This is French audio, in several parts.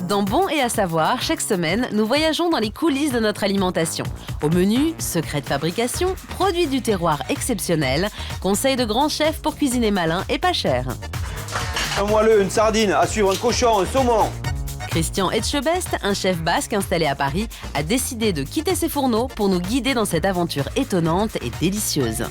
Dans Bon et à savoir, chaque semaine, nous voyageons dans les coulisses de notre alimentation. Au menu, secrets de fabrication, produits du terroir exceptionnels, conseils de grands chefs pour cuisiner malin et pas cher. Un moelleux, une sardine, à suivre un cochon, un saumon. Christian Etchebest, un chef basque installé à Paris, a décidé de quitter ses fourneaux pour nous guider dans cette aventure étonnante et délicieuse.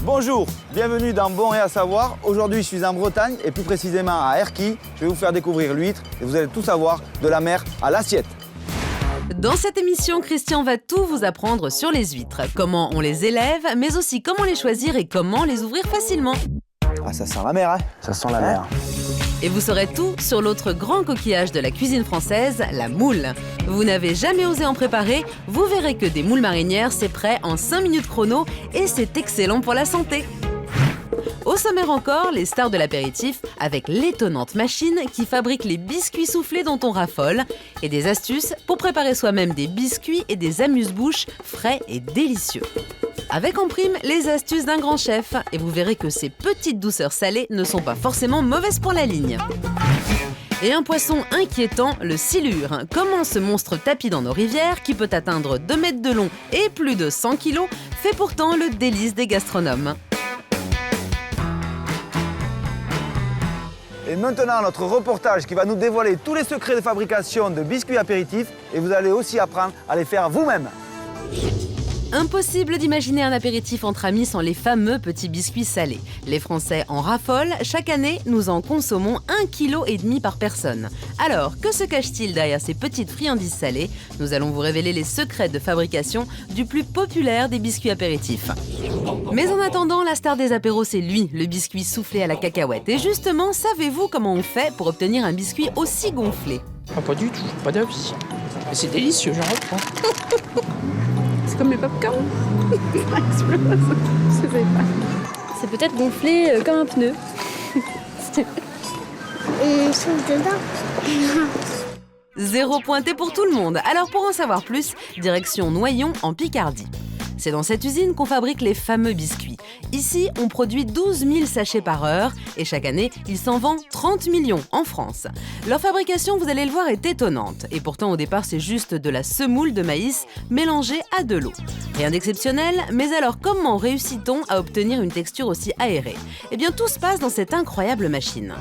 Bonjour, bienvenue dans Bon et à savoir. Aujourd'hui, je suis en Bretagne et plus précisément à Erquy. Je vais vous faire découvrir l'huître et vous allez tout savoir de la mer à l'assiette. Dans cette émission, Christian va tout vous apprendre sur les huîtres. Comment on les élève, mais aussi comment les choisir et comment les ouvrir facilement. Ah, ça sent la mer, hein? Ça sent la mer. Et vous saurez tout sur l'autre grand coquillage de la cuisine française, la moule. Vous n'avez jamais osé en préparer, vous verrez que des moules marinières, c'est prêt en 5 minutes chrono et c'est excellent pour la santé. Au sommaire encore, les stars de l'apéritif avec l'étonnante machine qui fabrique les biscuits soufflés dont on raffole et des astuces pour préparer soi-même des biscuits et des amuse-bouches frais et délicieux. Avec en prime les astuces d'un grand chef et vous verrez que ces petites douceurs salées ne sont pas forcément mauvaises pour la ligne. Et un poisson inquiétant, le silure. Comment ce monstre tapis dans nos rivières, qui peut atteindre 2 mètres de long et plus de 100 kilos, fait pourtant le délice des gastronomes. Et maintenant, notre reportage qui va nous dévoiler tous les secrets de fabrication de biscuits apéritifs et vous allez aussi apprendre à les faire vous-même. Impossible d'imaginer un apéritif entre amis sans les fameux petits biscuits salés. Les Français en raffolent, chaque année, nous en consommons 1,5 kg par personne. Alors, que se cache-t-il derrière ces petites friandises salées? Nous allons vous révéler les secrets de fabrication du plus populaire des biscuits apéritifs. Mais en attendant, la star des apéros, c'est lui, le biscuit soufflé à la cacahuète. Et justement, savez-vous comment on fait pour obtenir un biscuit aussi gonflé? Ah, pas du tout, pas d'avis. Mais c'est délicieux, j'en reprends. C'est comme les popcorn. C'est peut-être gonflé comme un pneu. On souffle dedans. 0 pointé pour tout le monde. Alors pour en savoir plus, direction Noyon en Picardie. C'est dans cette usine qu'on fabrique les fameux biscuits. Ici, on produit 12 000 sachets par heure et chaque année, il s'en vend 30 millions en France. Leur fabrication, vous allez le voir, est étonnante. Et pourtant, au départ, c'est juste de la semoule de maïs mélangée à de l'eau. Rien d'exceptionnel, mais alors comment réussit-on à obtenir une texture aussi aérée? Eh bien, tout se passe dans cette incroyable machine.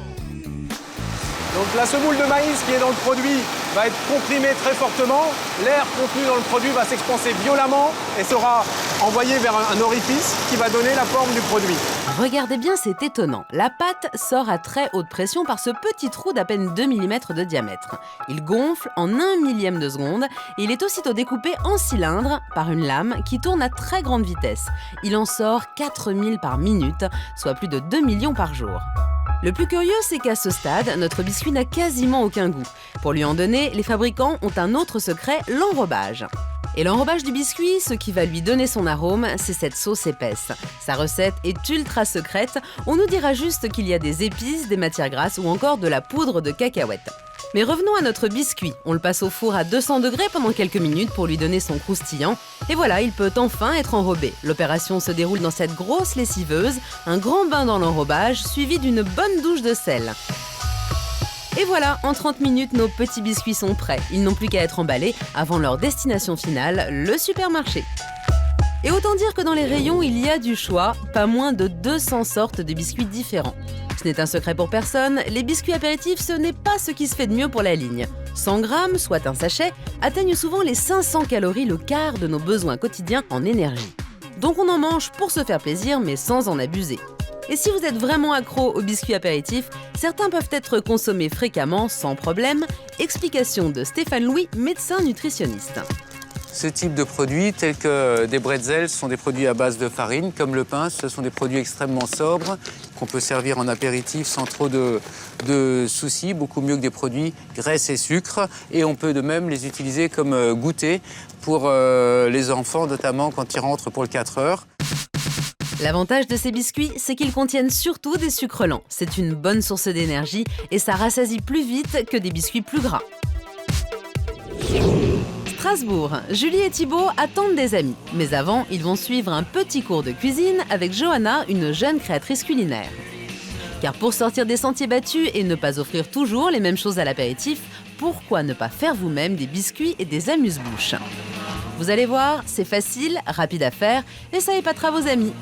Donc la semoule de maïs qui est dans le produit va être comprimée très fortement. L'air contenu dans le produit va s'expanser violemment et sera envoyé vers un orifice qui va donner la forme du produit. Regardez bien, c'est étonnant. La pâte sort à très haute pression par ce petit trou d'à peine 2 mm de diamètre. Il gonfle en 1 millième de seconde et il est aussitôt découpé en cylindres par une lame qui tourne à très grande vitesse. Il en sort 4000 par minute, soit plus de 2 millions par jour. Le plus curieux, c'est qu'à ce stade, notre biscuit n'a quasiment aucun goût. Pour lui en donner, les fabricants ont un autre secret, l'enrobage. Et l'enrobage du biscuit, ce qui va lui donner son arôme, c'est cette sauce épaisse. Sa recette est ultra secrète, on nous dira juste qu'il y a des épices, des matières grasses ou encore de la poudre de cacahuètes. Mais revenons à notre biscuit. On le passe au four à 200 degrés pendant quelques minutes pour lui donner son croustillant. Et voilà, il peut enfin être enrobé. L'opération se déroule dans cette grosse lessiveuse, un grand bain dans l'enrobage, suivi d'une bonne douche de sel. Et voilà, en 30 minutes, nos petits biscuits sont prêts. Ils n'ont plus qu'à être emballés avant leur destination finale, le supermarché. Et autant dire que dans les rayons, il y a du choix, pas moins de 200 sortes de biscuits différents. Ce n'est un secret pour personne, les biscuits apéritifs, ce n'est pas ce qui se fait de mieux pour la ligne. 100 grammes, soit un sachet, atteignent souvent les 500 calories, le quart de nos besoins quotidiens en énergie. Donc on en mange pour se faire plaisir, mais sans en abuser. Et si vous êtes vraiment accro aux biscuits apéritifs, certains peuvent être consommés fréquemment, sans problème. Explication de Stéphane Louis, médecin nutritionniste. Ce type de produits, tels que des bretzels, sont des produits à base de farine, comme le pain. Ce sont des produits extrêmement sobres qu'on peut servir en apéritif sans trop de soucis, beaucoup mieux que des produits graisse et sucre. Et on peut de même les utiliser comme goûter pour les enfants, notamment quand ils rentrent pour le 4 heures. L'avantage de ces biscuits, c'est qu'ils contiennent surtout des sucres lents. C'est une bonne source d'énergie et ça rassasie plus vite que des biscuits plus gras. Strasbourg, Julie et Thibaut attendent des amis. Mais avant, ils vont suivre un petit cours de cuisine avec Johanna, une jeune créatrice culinaire. Car pour sortir des sentiers battus et ne pas offrir toujours les mêmes choses à l'apéritif, pourquoi ne pas faire vous-même des biscuits et des amuse-bouches? Vous allez voir, c'est facile, rapide à faire et ça épatera vos amis.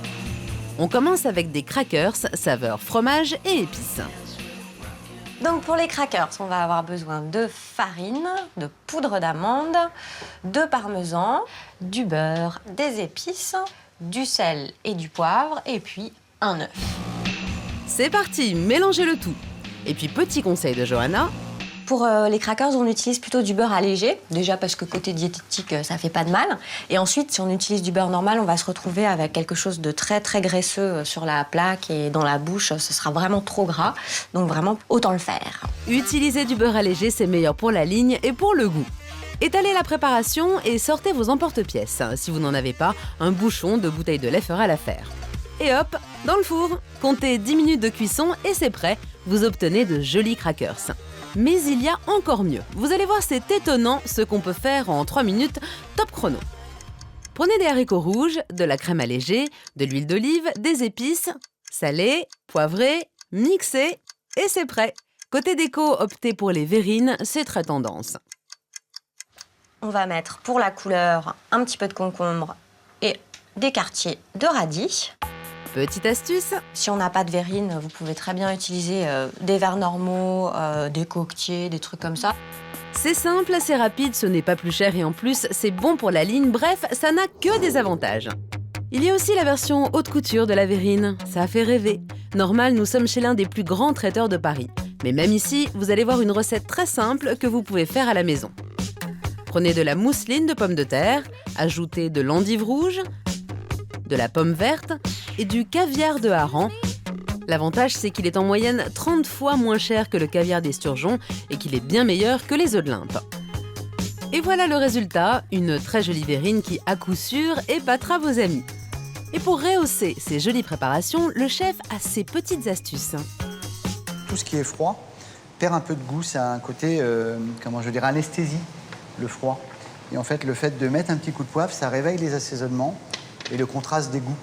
On commence avec des crackers saveur fromage et épices. Donc pour les crackers, on va avoir besoin de farine, de poudre d'amande, de parmesan, du beurre, des épices, du sel et du poivre et puis un œuf. C'est parti, mélangez le tout. Et puis petit conseil de Johanna, Pour les crackers, on utilise plutôt du beurre allégé, déjà parce que côté diététique, ça fait pas de mal. Et ensuite, si on utilise du beurre normal, on va se retrouver avec quelque chose de très très graisseux sur la plaque et dans la bouche, ce sera vraiment trop gras. Donc vraiment, autant le faire. utilisez du beurre allégé, c'est meilleur pour la ligne et pour le goût. Étalez la préparation et sortez vos emporte-pièces. Si vous n'en avez pas, un bouchon de bouteille de lait fera l'affaire. Et hop, dans le four. Comptez 10 minutes de cuisson et c'est prêt. Vous obtenez de jolis crackers. Mais il y a encore mieux. Vous allez voir, c'est étonnant ce qu'on peut faire en 3 minutes, top chrono. Prenez des haricots rouges, de la crème allégée, de l'huile d'olive, des épices, salées, poivrées, mixez et c'est prêt. Côté déco, optez pour les verrines, c'est très tendance. On va mettre pour la couleur un petit peu de concombre et des quartiers de radis. Petite astuce, Si on n'a pas de verrine, vous pouvez très bien utiliser des verres normaux, des coquetiers, des trucs comme ça. c'est simple, c'est rapide, ce n'est pas plus cher et en plus, c'est bon pour la ligne. Bref, ça n'a que des avantages. Il y a aussi la version haute couture de la verrine. Ça a fait rêver. Normal, nous sommes chez l'un des plus grands traiteurs de Paris. Mais même ici, vous allez voir une recette très simple que vous pouvez faire à la maison. Prenez de la mousseline de pommes de terre, ajoutez de l'endive rouge, de la pomme verte et du caviar de hareng. L'avantage, c'est qu'il est en moyenne 30 fois moins cher que le caviar d'esturgeon et qu'il est bien meilleur que les œufs de Limpe. Et voilà le résultat, une très jolie verrine qui, à coup sûr, épatera vos amis. Et pour rehausser ces jolies préparations, le chef a ses petites astuces. Tout ce qui est froid perd un peu de goût, ça a un côté, anesthésie, le froid. Et en fait, le fait de mettre un petit coup de poivre, ça réveille les assaisonnements et le contraste des goûts.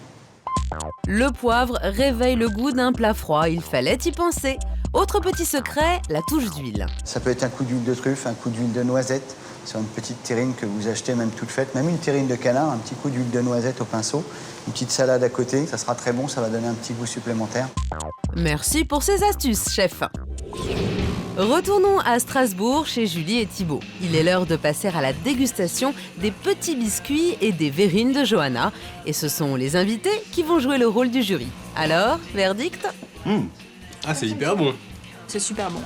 Le poivre réveille le goût d'un plat froid, il fallait y penser. Autre petit secret, la touche d'huile. Ça peut être un coup d'huile de truffe, un coup d'huile de noisette sur une petite terrine que vous achetez même toute faite, même une terrine de canard, un petit coup d'huile de noisette au pinceau, une petite salade à côté, ça sera très bon, ça va donner un petit goût supplémentaire. Merci pour ces astuces, chef. Retournons à Strasbourg chez Julie et Thibaut. Il est l'heure de passer à la dégustation des petits biscuits et des verrines de Johanna. Et ce sont les invités qui vont jouer le rôle du jury. Alors, verdict? Ah, c'est hyper bon. C'est super bon.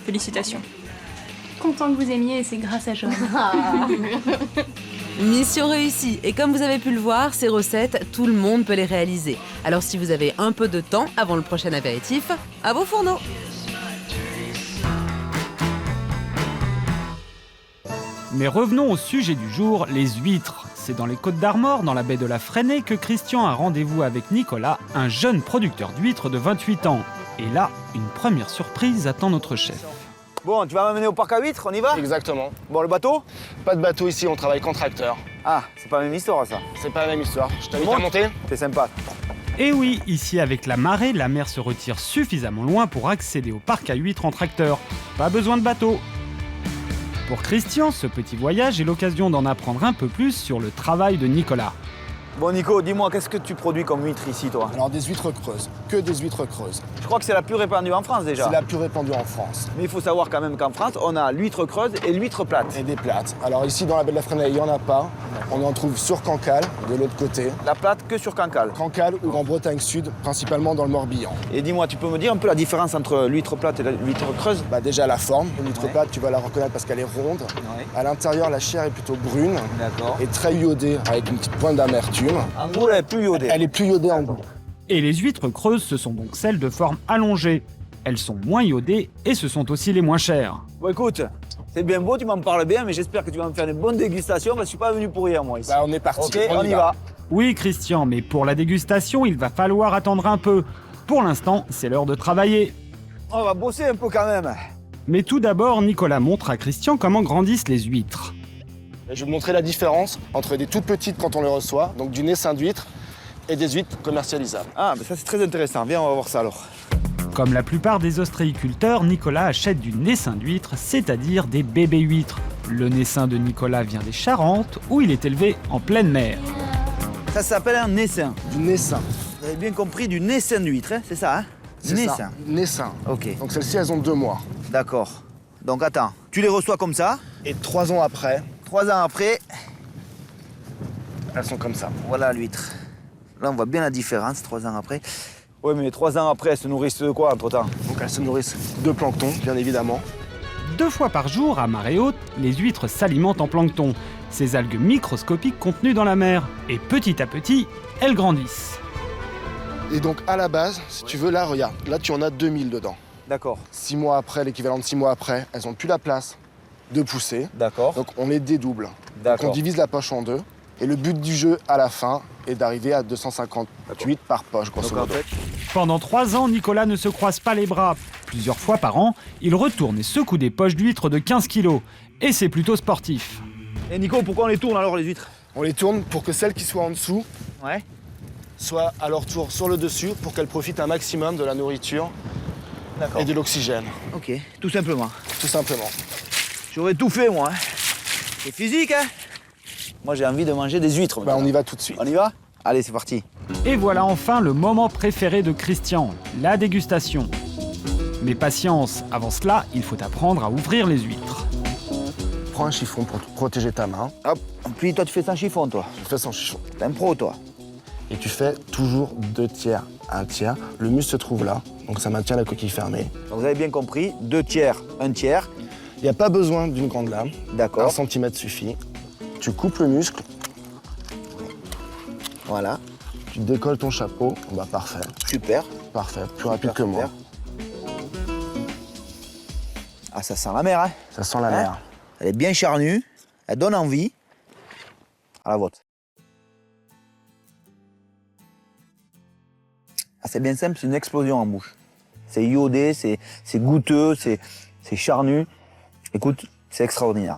Félicitations. Content que vous aimiez et c'est grâce à Joanne. Mission réussie. Et comme vous avez pu le voir, ces recettes, tout le monde peut les réaliser. Alors si vous avez un peu de temps avant le prochain apéritif, à vos fourneaux. Mais revenons au sujet du jour, les huîtres. C'est dans les Côtes d'Armor, dans la baie de la Fresnaye, que Christian a rendez-vous avec Nicolas, un jeune producteur d'huîtres de 28 ans. Et là, une première surprise attend notre chef. Bon, tu vas m'amener au parc à huîtres, on y va? Exactement. Bon, le bateau? Pas de bateau ici, on travaille qu'en tracteur. Ah, c'est pas la même histoire, ça. C'est pas la même histoire. Je t'invite Monte. à monter. T'es sympa. Et oui, ici avec la marée, la mer se retire suffisamment loin pour accéder au parc à huîtres en tracteur. Pas besoin de bateau. Pour Christian, ce petit voyage est l'occasion d'en apprendre un peu plus sur le travail de Nicolas. Bon, Nico, dis-moi, qu'est-ce que tu produis comme huître ici, toi? Alors des huîtres creuses, que des huîtres creuses. Je crois que c'est la plus répandue en France, déjà. C'est la plus répandue en France. Mais il faut savoir quand même qu'en France, on a l'huître creuse et l'huître plate. Et des plates. Alors ici, dans la baie de la Fresnaye, il n'y en a pas. On en trouve sur Cancale, de l'autre côté. La plate que sur Cancale. Cancale ou en Bretagne Sud, principalement dans le Morbihan. Et dis-moi, tu peux me dire un peu la différence entre l'huître plate et l'huître creuse? Bah déjà la forme. L'huître Ouais. plate, tu vas la reconnaître parce qu'elle est ronde. Ouais. À l'intérieur, la chair est plutôt brune. D'accord. Et très iodée, avec une petite pointe d'amertume. En gros, elle est plus iodée. Elle est plus iodée en goût. Et les huîtres creuses, ce sont donc celles de forme allongée. Elles sont moins iodées et ce sont aussi les moins chères. Bon, écoute, c'est bien beau, tu m'en parles bien, mais j'espère que tu vas me faire une bonne dégustation parce que je suis pas venu pour rien, moi, ici. Bah on est parti, Ok, on y va. Oui, Christian, mais pour la dégustation, il va falloir attendre un peu. Pour l'instant, c'est l'heure de travailler. On va bosser un peu quand même. Mais tout d'abord, Nicolas montre à Christian comment grandissent les huîtres. Et je vais vous montrer la différence entre des toutes petites quand on les reçoit, donc du naissin d'huître, et des huîtres commercialisables. Ah, ben ça c'est très intéressant. Viens, on va voir ça alors. Comme la plupart des ostréiculteurs, Nicolas achète du naissin d'huître, c'est-à-dire des bébés huîtres. Le naissin de Nicolas vient des Charentes, où il est élevé en pleine mer. Ça s'appelle un naissin. Du naissin. Vous avez bien compris, du naissin d'huître, hein, c'est ça, hein? C'est ça. Naissin. Ok. Donc celles-ci, elles ont 2 mois. D'accord. Donc attends, tu les reçois comme ça. Et 3 ans après, 3 ans après, elles sont comme ça. voilà l'huître. Là, on voit bien la différence, 3 ans après. Oui, mais 3 ans après, elles se nourrissent de quoi, entre-temps? Donc elles se nourrissent de plancton, bien évidemment. 2 fois par jour, à marée haute, les huîtres s'alimentent en plancton, ces algues microscopiques contenues dans la mer. Et petit à petit, elles grandissent. Et donc à la base, si tu veux, là, regarde, là tu en as 2000 dedans. D'accord. 6 mois après, l'équivalent de 6 mois après, elles n'ont plus la place de pousser. D'accord. Donc on les dédouble. D'accord. On divise la poche en 2. Et le but du jeu, à la fin, est d'arriver à 258 par poche, grosso modo. Pendant 3 ans, Nicolas ne se croise pas les bras. Plusieurs fois par an, il retourne et secoue des poches d'huîtres de 15 kilos. Et c'est plutôt sportif. Et Nico, pourquoi on les tourne alors, les huîtres? On les tourne pour que celles qui soient en dessous Ouais. soient à leur tour sur le dessus pour qu'elles profitent un maximum de la nourriture et de l'oxygène. Ok, tout simplement. Tout simplement. J'aurais tout fait, moi. Hein. C'est physique, hein? Moi, j'ai envie de manger des huîtres. Bah, on y va tout de suite. On y va? Allez, c'est parti. Et voilà enfin le moment préféré de Christian, la dégustation. Mais patience, avant cela, il faut apprendre à ouvrir les huîtres. Prends un chiffon pour protéger ta main. Hop, puis toi, tu fais sans chiffon, toi. Je fais sans chiffon. T'es un pro, toi. Et tu fais toujours 2 tiers, 1 tiers. Le muscle se trouve là, donc ça maintient la coquille fermée. Donc, vous avez bien compris, 2 tiers, 1 tiers. Il n'y a pas besoin d'une grande lame. D'accord. 1 centimètre suffit. Tu coupes le muscle. Voilà. Tu décolles ton chapeau. Bah, parfait. Super. Parfait. Plus rapide que moi. Ah, ça sent la mer, hein? Ça sent la mer. Elle est bien charnue. Elle donne envie. À la vôtre. Ah, c'est bien simple, c'est une explosion en bouche. C'est iodé, c'est goûteux, c'est charnu. Écoute, c'est extraordinaire.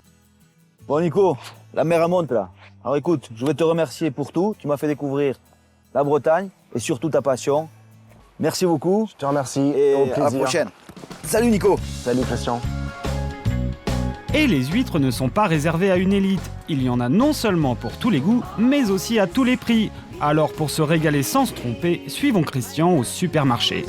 Bon, Nico, la mer elle monte là. Alors écoute, je vais te remercier pour tout. Tu m'as fait découvrir la Bretagne et surtout ta passion. Merci beaucoup. Je te remercie et au plaisir. à la prochaine. Salut Nico. Salut Christian. Et les huîtres ne sont pas réservées à une élite. Il y en a non seulement pour tous les goûts, mais aussi à tous les prix. Alors pour se régaler sans se tromper, suivons Christian au supermarché.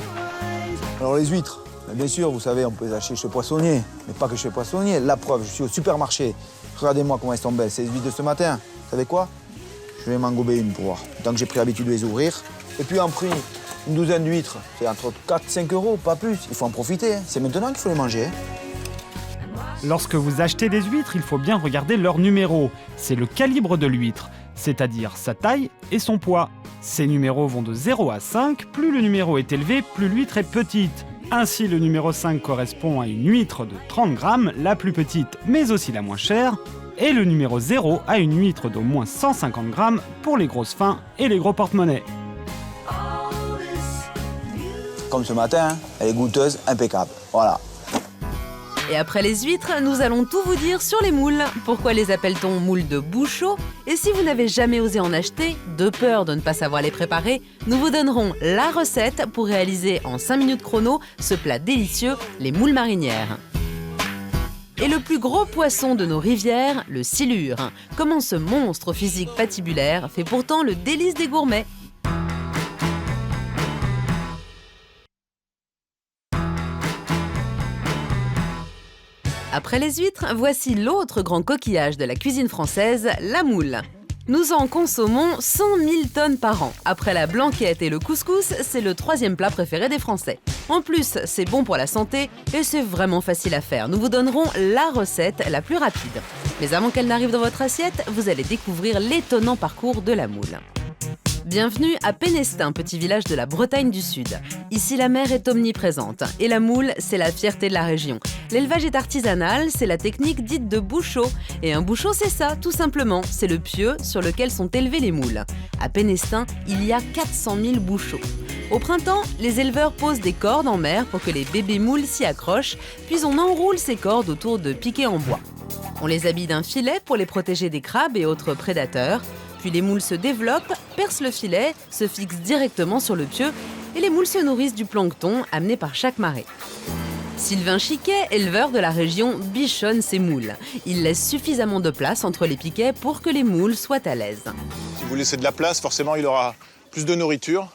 Alors les huîtres, bien sûr, vous savez, on peut les acheter chez Poissonnier, mais pas que chez Poissonnier. La preuve, je suis au supermarché. Regardez-moi comment elles sont belles, ces huîtres de ce matin. Vous savez quoi? Je vais m'en gober une pour voir, tant que j'ai pris l'habitude de les ouvrir. Et puis en prix, une douzaine d'huîtres, c'est entre 4 et 5 euros, pas plus. Il faut en profiter, hein. C'est maintenant qu'il faut les manger. Hein. Lorsque vous achetez des huîtres, il faut bien regarder leur numéro. C'est le calibre de l'huître, c'est-à-dire sa taille et son poids. Ces numéros vont de 0 à 5, plus le numéro est élevé, plus l'huître est petite. Ainsi, le numéro 5 correspond à une huître de 30 grammes, la plus petite, mais aussi la moins chère, et le numéro 0 à une huître d'au moins 150 grammes pour les grosses fins et les gros porte-monnaies. Comme ce matin, hein, elle est goûteuse, impeccable. Voilà. Et après les huîtres, nous allons tout vous dire sur les moules. Pourquoi les appelle-t-on moules de Bouchot? Et si vous n'avez jamais osé en acheter, de peur de ne pas savoir les préparer, nous vous donnerons la recette pour réaliser en 5 minutes chrono ce plat délicieux, les moules marinières. Et le plus gros poisson de nos rivières, le silure. Comment ce monstre au physique patibulaire fait pourtant le délice des gourmets. Après les huîtres, voici l'autre grand coquillage de la cuisine française, la moule. Nous en consommons 100 000 tonnes par an. Après la blanquette et le couscous, c'est le 3e plat préféré des Français. En plus, c'est bon pour la santé et c'est vraiment facile à faire. Nous vous donnerons la recette la plus rapide. Mais avant qu'elle n'arrive dans votre assiette, vous allez découvrir l'étonnant parcours de la moule. Bienvenue à Pénestin, petit village de la Bretagne du Sud. Ici, la mer est omniprésente et la moule, c'est la fierté de la région. L'élevage est artisanal, c'est la technique dite de bouchot. Et un bouchot, c'est ça, tout simplement. C'est le pieu sur lequel sont élevées les moules. À Pénestin, il y a 400 000 bouchots. Au printemps, les éleveurs posent des cordes en mer pour que les bébés moules s'y accrochent, puis on enroule ces cordes autour de piquets en bois. On les habille d'un filet pour les protéger des crabes et autres prédateurs. Puis les moules se développent, percent le filet, se fixent directement sur le pieu et les moules se nourrissent du plancton amené par chaque marée. Sylvain Chiquet, éleveur de la région, bichonne ses moules. Il laisse suffisamment de place entre les piquets pour que les moules soient à l'aise. Si vous laissez de la place, forcément, il aura plus de nourriture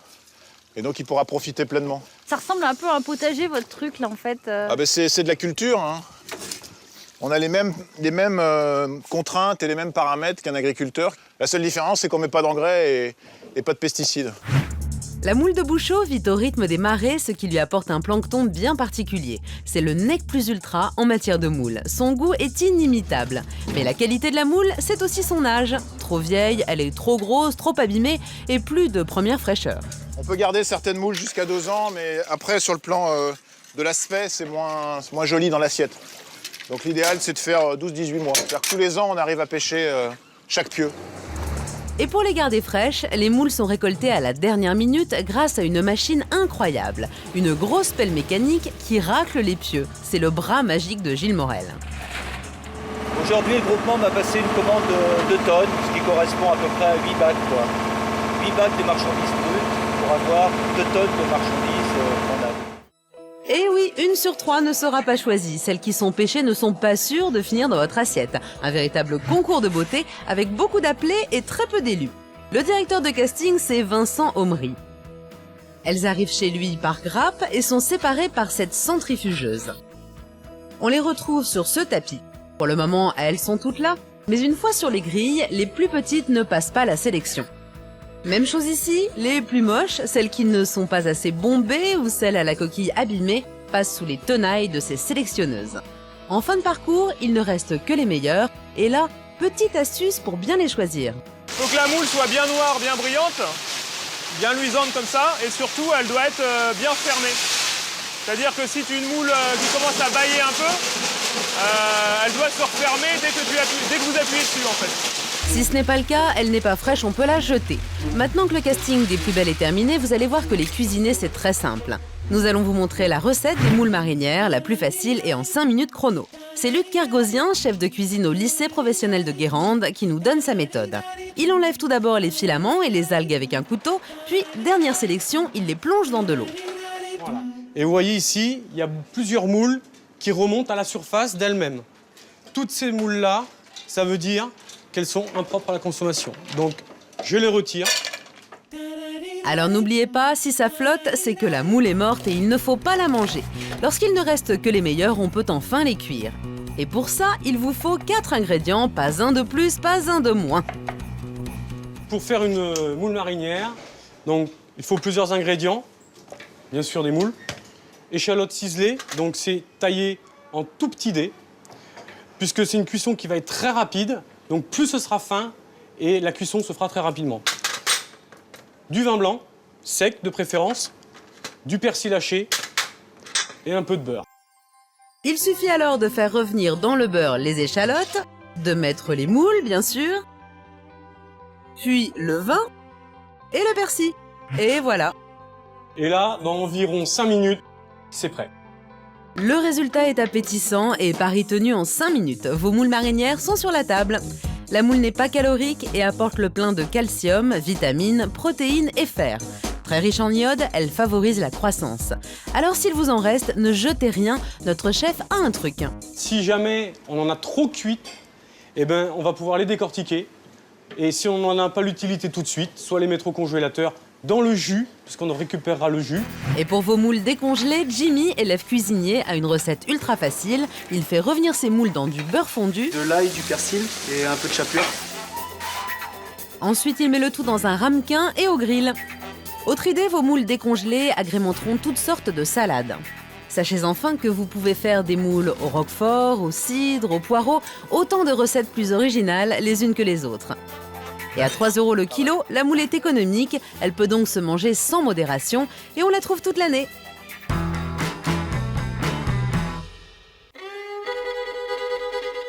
et donc il pourra profiter pleinement. Ça ressemble un peu à un potager, votre truc, là, en fait. Ah ben c'est de la culture, hein. On a les mêmes contraintes et les mêmes paramètres qu'un agriculteur. La seule différence, c'est qu'on ne met pas d'engrais et pas de pesticides. La moule de Bouchot vit au rythme des marées, ce qui lui apporte un plancton bien particulier. C'est le nec plus ultra en matière de moule. Son goût est inimitable. Mais la qualité de la moule, c'est aussi son âge. Trop vieille, elle est trop grosse, trop abîmée et plus de première fraîcheur. On peut garder certaines moules jusqu'à 2 ans, mais après, sur le plan de l'aspect, c'est moins joli dans l'assiette. Donc l'idéal, c'est de faire 12-18 mois. C'est-à-dire que tous les ans, on arrive à pêcher chaque pieu. Et pour les garder fraîches, les moules sont récoltées à la dernière minute grâce à une machine incroyable. Une grosse pelle mécanique qui racle les pieux. C'est le bras magique de Gilles Morel. Aujourd'hui, le groupement m'a passé une commande de 2 tonnes, ce qui correspond à peu près à 8 bacs. 8 bacs de marchandises brutes pour avoir 2 tonnes de marchandises qu'on a. Et oui, 1 sur 3 ne sera pas choisie. Celles qui sont pêchées ne sont pas sûres de finir dans votre assiette. Un véritable concours de beauté avec beaucoup d'appelés et très peu d'élus. Le directeur de casting, c'est Vincent Omry. Elles arrivent chez lui par grappes et sont séparées par cette centrifugeuse. On les retrouve sur ce tapis. Pour le moment, elles sont toutes là. Mais une fois sur les grilles, les plus petites ne passent pas la sélection. Même chose ici, les plus moches, celles qui ne sont pas assez bombées ou celles à la coquille abîmée, passent sous les tenailles de ces sélectionneuses. En fin de parcours, il ne reste que les meilleures, et là, petite astuce pour bien les choisir. Il faut que la moule soit bien noire, bien brillante, bien luisante comme ça, et surtout, elle doit être bien fermée. C'est-à-dire que si tu as une moule qui commence à bâiller un peu, elle doit se refermer dès que vous appuyez dessus, en fait. Si ce n'est pas le cas, elle n'est pas fraîche, on peut la jeter. Maintenant que le casting des plus belles est terminé, vous allez voir que les cuisiner, c'est très simple. Nous allons vous montrer la recette des moules marinières, la plus facile et en 5 minutes chrono. C'est Luc Kergosien, chef de cuisine au lycée professionnel de Guérande, qui nous donne sa méthode. Il enlève tout d'abord les filaments et les algues avec un couteau, puis, dernière sélection, il les plonge dans de l'eau. Voilà. Et vous voyez ici, il y a plusieurs moules qui remontent à la surface d'elles-mêmes. Toutes ces moules-là, ça veut dire qu'elles sont impropres à la consommation. Donc, je les retire. Alors n'oubliez pas, si ça flotte, c'est que la moule est morte et il ne faut pas la manger. Lorsqu'il ne reste que les meilleurs, on peut enfin les cuire. Et pour ça, il vous faut 4 ingrédients, pas un de plus, pas un de moins. Pour faire une moule marinière, donc, il faut plusieurs ingrédients. Bien sûr, des moules. Échalotes ciselées, donc c'est taillé en tout petits dés, puisque c'est une cuisson qui va être très rapide. Donc plus ce sera fin et la cuisson se fera très rapidement. Du vin blanc, sec de préférence, du persil haché et un peu de beurre. Il suffit alors de faire revenir dans le beurre les échalotes, de mettre les moules bien sûr, puis le vin et le persil. Et voilà. Et là, dans environ 5 minutes, c'est prêt. Le résultat est appétissant et pari tenu en 5 minutes. Vos moules marinières sont sur la table. La moule n'est pas calorique et apporte le plein de calcium, vitamines, protéines et fer. Très riche en iode, elle favorise la croissance. Alors s'il vous en reste, ne jetez rien, notre chef a un truc. Si jamais on en a trop cuit, eh ben, on va pouvoir les décortiquer. Et si on n'en a pas l'utilité tout de suite, soit les mettre au congélateur dans le jus, puisqu'on en récupérera le jus. Et pour vos moules décongelées, Jimmy, élève cuisinier, a une recette ultra facile. Il fait revenir ses moules dans du beurre fondu, de l'ail, du persil et un peu de chapelure. Ensuite, il met le tout dans un ramequin et au grill. Autre idée, vos moules décongelées agrémenteront toutes sortes de salades. Sachez enfin que vous pouvez faire des moules au roquefort, au cidre, au poireau, autant de recettes plus originales les unes que les autres. Et à 3 € le kilo, la moule est économique, elle peut donc se manger sans modération et on la trouve toute l'année.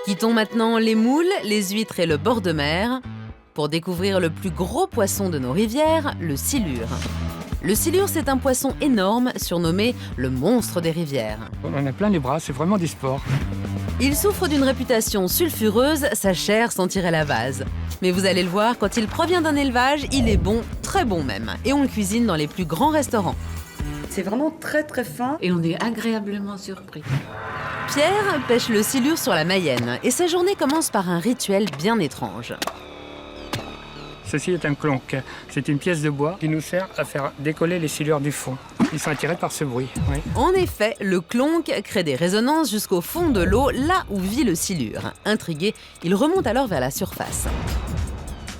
Quittons maintenant les moules, les huîtres et le bord de mer pour découvrir le plus gros poisson de nos rivières, le silure. Le silure, c'est un poisson énorme, surnommé le monstre des rivières. On en a plein les bras, c'est vraiment du sport. Il souffre d'une réputation sulfureuse, sa chair sentirait la vase. Mais vous allez le voir, quand il provient d'un élevage, il est bon, très bon même. Et on le cuisine dans les plus grands restaurants. C'est vraiment très très fin et on est agréablement surpris. Pierre pêche le silure sur la Mayenne et sa journée commence par un rituel bien étrange. Ceci est un clonc. C'est une pièce de bois qui nous sert à faire décoller les silures du fond. Ils sont attirés par ce bruit. Oui. En effet, le clonc crée des résonances jusqu'au fond de l'eau, là où vit le silure. Intrigué, il remonte alors vers la surface.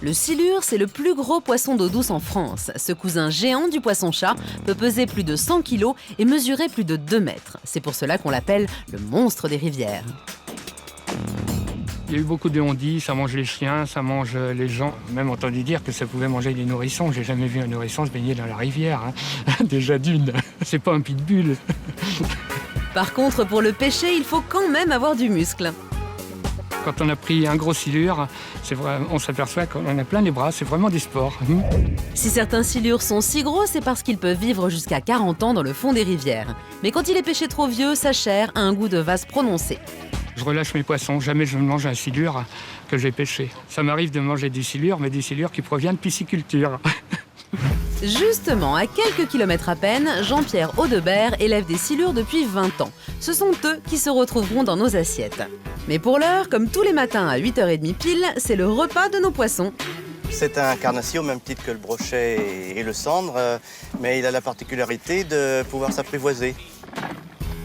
Le silure, c'est le plus gros poisson d'eau douce en France. Ce cousin géant du poisson-chat peut peser plus de 100 kg et mesurer plus de 2 mètres. C'est pour cela qu'on l'appelle le monstre des rivières. Il y a eu beaucoup de on-dit, ça mange les chiens, ça mange les gens. Même entendu dire que ça pouvait manger les nourrissons. J'ai jamais vu un nourrisson se baigner dans la rivière. Déjà d'une, c'est pas un pitbull. Par contre, pour le pêcher, il faut quand même avoir du muscle. Quand on a pris un gros silure, c'est vrai, on s'aperçoit qu'on en a plein les bras, c'est vraiment du sport. Si certains silures sont si gros, c'est parce qu'ils peuvent vivre jusqu'à 40 ans dans le fond des rivières. Mais quand il est pêché trop vieux, sa chair a un goût de vase prononcé. Je relâche mes poissons, jamais je ne mange un silure que j'ai pêché. Ça m'arrive de manger du silure, mais du silure qui provient de pisciculture. Justement, à quelques kilomètres à peine, Jean-Pierre Audebert élève des silures depuis 20 ans. Ce sont eux qui se retrouveront dans nos assiettes. Mais pour l'heure, comme tous les matins à 8h30 pile, c'est le repas de nos poissons. C'est un carnassier au même titre que le brochet et le cendre, mais il a la particularité de pouvoir s'apprivoiser.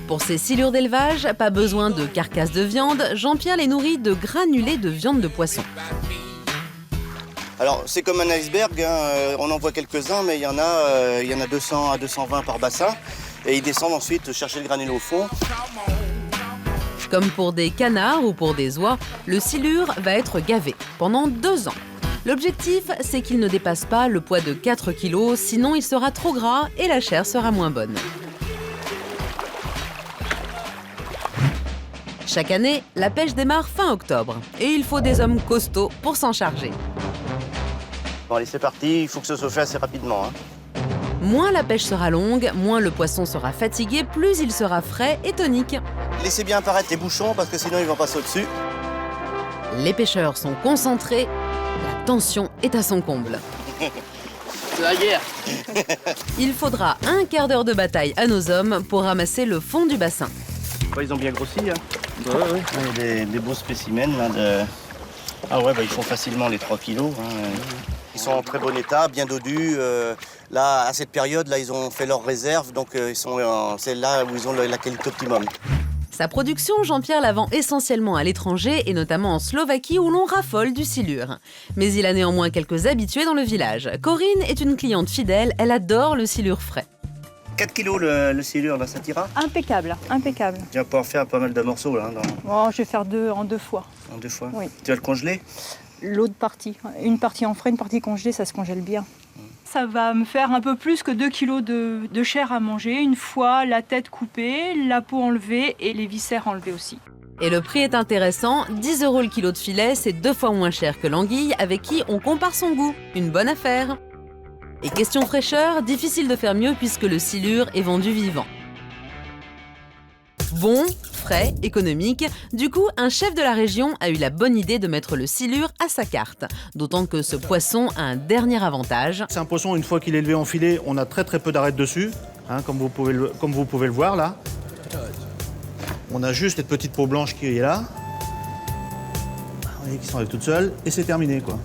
Pour ces silures d'élevage, pas besoin de carcasses de viande, Jean-Pierre les nourrit de granulés de viande de poisson. Alors c'est comme un iceberg, hein. On en voit quelques-uns, mais il y en a 200 à 220 par bassin. Et ils descendent ensuite chercher le granulé au fond. Comme pour des canards ou pour des oies, le silure va être gavé pendant 2 ans. L'objectif, c'est qu'il ne dépasse pas le poids de 4 kg, sinon il sera trop gras et la chair sera moins bonne. Chaque année, la pêche démarre fin octobre et il faut des hommes costauds pour s'en charger. Bon allez, c'est parti, il faut que ce soit fait assez rapidement. Hein. Moins la pêche sera longue, moins le poisson sera fatigué, plus il sera frais et tonique. Laissez bien apparaître les bouchons parce que sinon ils vont passer au-dessus. Les pêcheurs sont concentrés, la tension est à son comble. C'est la guerre. Il faudra un quart d'heure de bataille à nos hommes pour ramasser le fond du bassin. Ils ont bien grossi. Hein. Ouais. Il y a des beaux spécimens. Là, Ah ouais, ils font facilement les 3 kilos. Hein. Ils sont en très bon état, bien dodus. Là, à cette période, là, ils ont fait leurs réserves, donc c'est là où ils ont la qualité optimum. Sa production, Jean-Pierre la vend essentiellement à l'étranger et notamment en Slovaquie où l'on raffole du silure. Mais il a néanmoins quelques habitués dans le village. Corinne est une cliente fidèle, elle adore le silure frais. 4 kilos le silure, là, ça t'ira? Impeccable, impeccable. Tu vas pouvoir faire pas mal de morceaux, là. Oh, je vais faire en 2 fois. En 2 fois? Oui. Tu vas le congeler? L'autre partie. Une partie en frais, une partie congelée, ça se congèle bien. Ça va me faire un peu plus que 2 kilos de chair à manger. Une fois la tête coupée, la peau enlevée et les viscères enlevés aussi. Et le prix est intéressant, 10 € le kilo de filet, c'est 2 fois moins cher que l'anguille avec qui on compare son goût. Une bonne affaire. Et question fraîcheur, difficile de faire mieux puisque le silure est vendu vivant. Bon, frais, économique, du coup, un chef de la région a eu la bonne idée de mettre le silure à sa carte. D'autant que ce poisson a un dernier avantage. C'est un poisson, une fois qu'il est élevé en filet, on a très peu d'arêtes dessus, hein, comme vous pouvez le voir là. On a juste cette petite peau blanche qui est là. Vous voyez, qui s'enlève toute seule, et c'est terminé, quoi.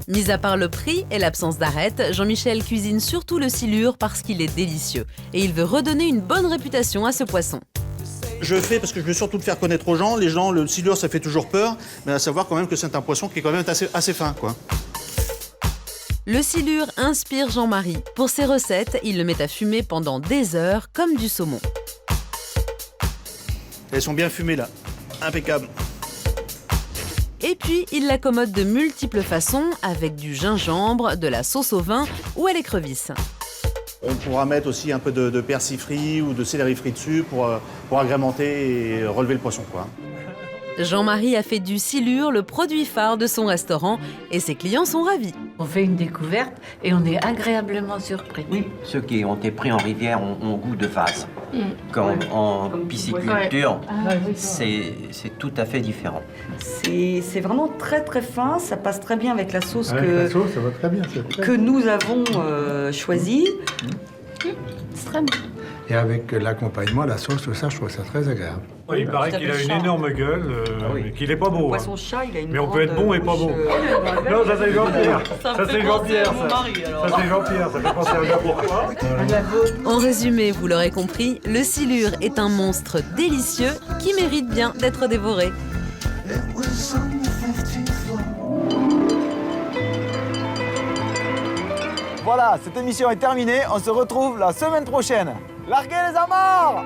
Mis à part le prix et l'absence d'arêtes, Jean-Michel cuisine surtout le silure parce qu'il est délicieux. Et il veut redonner une bonne réputation à ce poisson. Je fais parce que je veux surtout le faire connaître aux gens. Les gens, le silure, ça fait toujours peur, mais à savoir quand même que c'est un poisson qui est quand même assez fin, quoi. Le silure inspire Jean-Marie. Pour ses recettes, il le met à fumer pendant des heures, comme du saumon. Elles sont bien fumées, là. Impeccable. Et puis, il l'accommode de multiples façons, avec du gingembre, de la sauce au vin ou à l'écrevisse. On pourra mettre aussi un peu de persil frit ou de céleri frit dessus pour agrémenter et relever le poisson, quoi. Jean-Marie a fait du silure le produit phare de son restaurant et ses clients sont ravis. On fait une découverte et on est agréablement surpris. Oui, ceux qui ont été pris en rivière ont goût de vase. En pisciculture, c'est tout à fait différent. C'est vraiment très fin, ça passe très bien avec la sauce, la sauce ça va très bien, que nous avons choisie. C'est très bon. Et avec l'accompagnement, la sauce, tout ça, je trouve ça très agréable. Il paraît qu'il a une énorme gueule, qu'il n'est pas beau. Poisson chat, il a une Mais on peut être bon et pas bon. Non, ça c'est Jean-Pierre. Ça c'est Jean-Pierre, ça. Ça c'est Jean-Pierre, ça fait penser à Jean-Pierre. En résumé, vous l'aurez compris, le silure est un monstre délicieux qui mérite bien d'être dévoré. Voilà, cette émission est terminée. On se retrouve la semaine prochaine. Larguez les amarres!